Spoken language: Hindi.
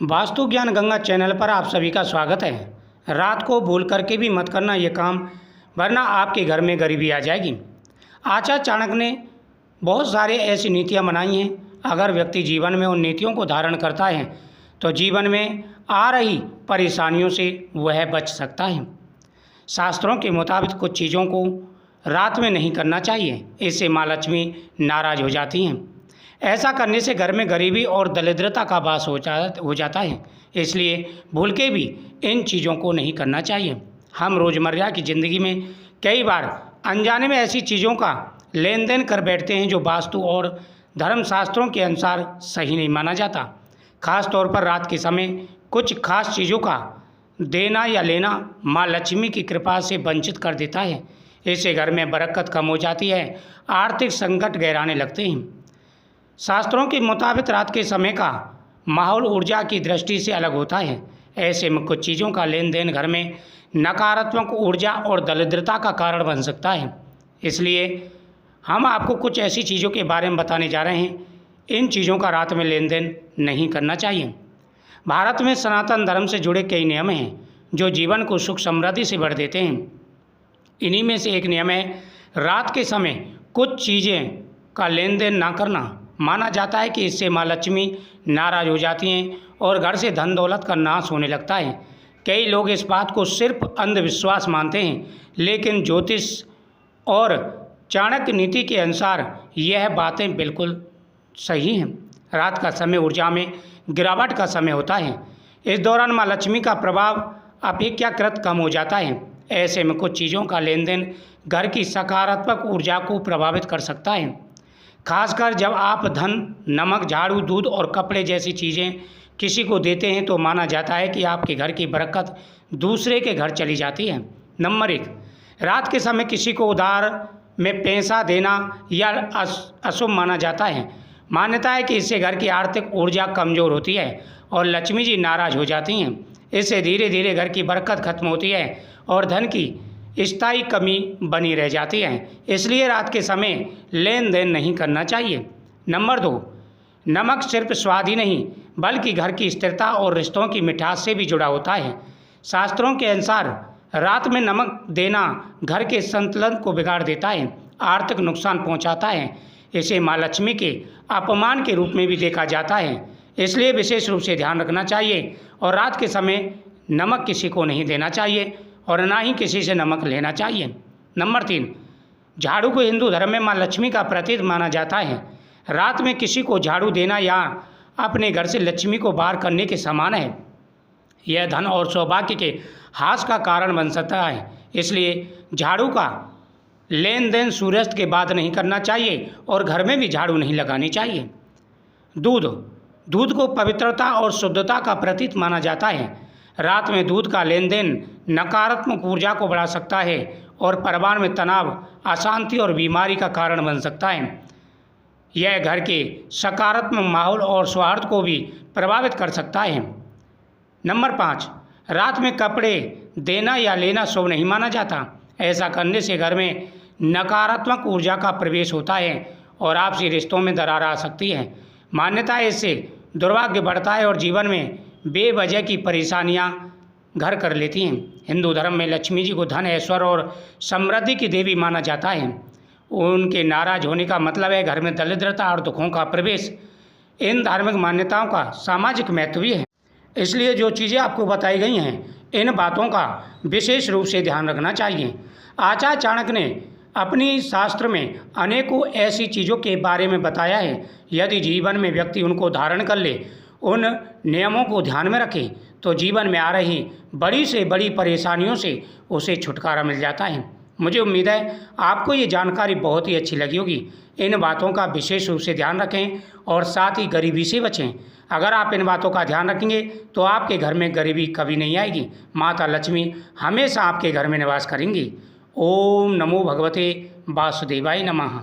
वास्तु ज्ञान गंगा चैनल पर आप सभी का स्वागत है। रात को भूल करके भी मत करना ये काम, वरना आपके घर में गरीबी आ जाएगी। आचार्य चाणक्य ने बहुत सारे ऐसी नीतियाँ बनाई हैं। अगर व्यक्ति जीवन में उन नीतियों को धारण करता है तो जीवन में आ रही परेशानियों से वह बच सकता है। शास्त्रों के मुताबिक कुछ चीज़ों को रात में नहीं करना चाहिए, इससे माँ लक्ष्मी नाराज़ हो जाती हैं। ऐसा करने से घर में गरीबी और दरिद्रता का वास हो जाता है, इसलिए भूल के भी इन चीज़ों को नहीं करना चाहिए। हम रोज़मर्रा की ज़िंदगी में कई बार अनजाने में ऐसी चीज़ों का लेन देन कर बैठते हैं जो वास्तु और धर्मशास्त्रों के अनुसार सही नहीं माना जाता। खास तौर पर रात के समय कुछ खास चीज़ों का देना या लेना माँ लक्ष्मी की कृपा से वंचित कर देता है। इससे घर में बरकत कम हो जाती है, आर्थिक संकट गहराने लगते हैं। शास्त्रों के मुताबिक रात के समय का माहौल ऊर्जा की दृष्टि से अलग होता है। ऐसे में कुछ चीज़ों का लेन देन घर में नकारात्मक ऊर्जा और दरिद्रता का कारण बन सकता है। इसलिए हम आपको कुछ ऐसी चीज़ों के बारे में बताने जा रहे हैं। इन चीज़ों का रात में लेन देन नहीं करना चाहिए। भारत में सनातन धर्म से जुड़े कई नियम हैं जो जीवन को सुख समृद्धि से भर देते हैं। इन्हीं में से एक नियम है रात के समय कुछ चीज़ें का लेन देन ना करना। माना जाता है कि इससे माँ लक्ष्मी नाराज़ हो जाती हैं और घर से धन दौलत का नाश होने लगता है। कई लोग इस बात को सिर्फ अंधविश्वास मानते हैं, लेकिन ज्योतिष और चाणक्य नीति के अनुसार यह बातें बिल्कुल सही हैं। रात का समय ऊर्जा में गिरावट का समय होता है। इस दौरान माँ लक्ष्मी का प्रभाव अपेक्षाकृत कम हो जाता है। ऐसे में कुछ चीज़ों का लेन देन घर की सकारात्मक ऊर्जा को प्रभावित कर सकता है। खासकर जब आप धन, नमक, झाड़ू, दूध और कपड़े जैसी चीज़ें किसी को देते हैं तो माना जाता है कि आपके घर की बरकत दूसरे के घर चली जाती है। नंबर 1, रात के समय किसी को उधार में पैसा देना या अशुभ माना जाता है। मान्यता है कि इससे घर की आर्थिक ऊर्जा कमज़ोर होती है और लक्ष्मी जी नाराज़ हो जाती हैं। इससे धीरे धीरे घर की बरकत खत्म होती है और धन की स्थायी कमी बनी रह जाती है। इसलिए रात के समय लेन देन नहीं करना चाहिए। नंबर 2, नमक सिर्फ स्वाद ही नहीं बल्कि घर की स्थिरता और रिश्तों की मिठास से भी जुड़ा होता है। शास्त्रों के अनुसार रात में नमक देना घर के संतुलन को बिगाड़ देता है, आर्थिक नुकसान पहुंचाता है। इसे माँ लक्ष्मी के अपमान के रूप में भी देखा जाता है, इसलिए विशेष रूप से ध्यान रखना चाहिए और रात के समय नमक किसी को नहीं देना चाहिए और ना ही किसी से नमक लेना चाहिए। नंबर 3, झाड़ू को हिंदू धर्म में माँ लक्ष्मी का प्रतीक माना जाता है। रात में किसी को झाड़ू देना या अपने घर से लक्ष्मी को बाहर करने के समान है। यह धन और सौभाग्य के हास का कारण बन सकता है, इसलिए झाड़ू का लेन देन सूर्यास्त के बाद नहीं करना चाहिए और घर में भी झाड़ू नहीं लगानी चाहिए। दूध को पवित्रता और शुद्धता का प्रतीक माना जाता है। रात में दूध का लेन देन नकारात्मक ऊर्जा को बढ़ा सकता है और परिवार में तनाव, अशांति और बीमारी का कारण बन सकता है। यह घर के सकारात्मक माहौल और सौहार्द को भी प्रभावित कर सकता है। नंबर 5, रात में कपड़े देना या लेना शुभ नहीं माना जाता। ऐसा करने से घर में नकारात्मक ऊर्जा का प्रवेश होता है और आपसी रिश्तों में दरार आ सकती है। मान्यता है इससे दुर्भाग्य बढ़ता है और जीवन में बेवजह की परेशानियां घर कर लेती हैं। हिंदू धर्म में लक्ष्मी जी को धन, ऐश्वर्य और समृद्धि की देवी माना जाता है। उनके नाराज होने का मतलब है घर में दरिद्रता और दुखों का प्रवेश। इन धार्मिक मान्यताओं का सामाजिक महत्व भी है, इसलिए जो चीज़ें आपको बताई गई हैं इन बातों का विशेष रूप से ध्यान रखना चाहिए। आचार्य चाणक्य ने अपनी शास्त्र में अनेकों ऐसी चीज़ों के बारे में बताया है। यदि जीवन में व्यक्ति उनको धारण कर ले, उन नियमों को ध्यान में रखे, तो जीवन में आ रही बड़ी से बड़ी परेशानियों से उसे छुटकारा मिल जाता है। मुझे उम्मीद है आपको ये जानकारी बहुत ही अच्छी लगी होगी। इन बातों का विशेष रूप से ध्यान रखें और साथ ही गरीबी से बचें। अगर आप इन बातों का ध्यान रखेंगे तो आपके घर में गरीबी कभी नहीं आएगी। माता लक्ष्मी हमेशा आपके घर में निवास करेंगी। ओम नमो भगवते वासुदेवाय नमः।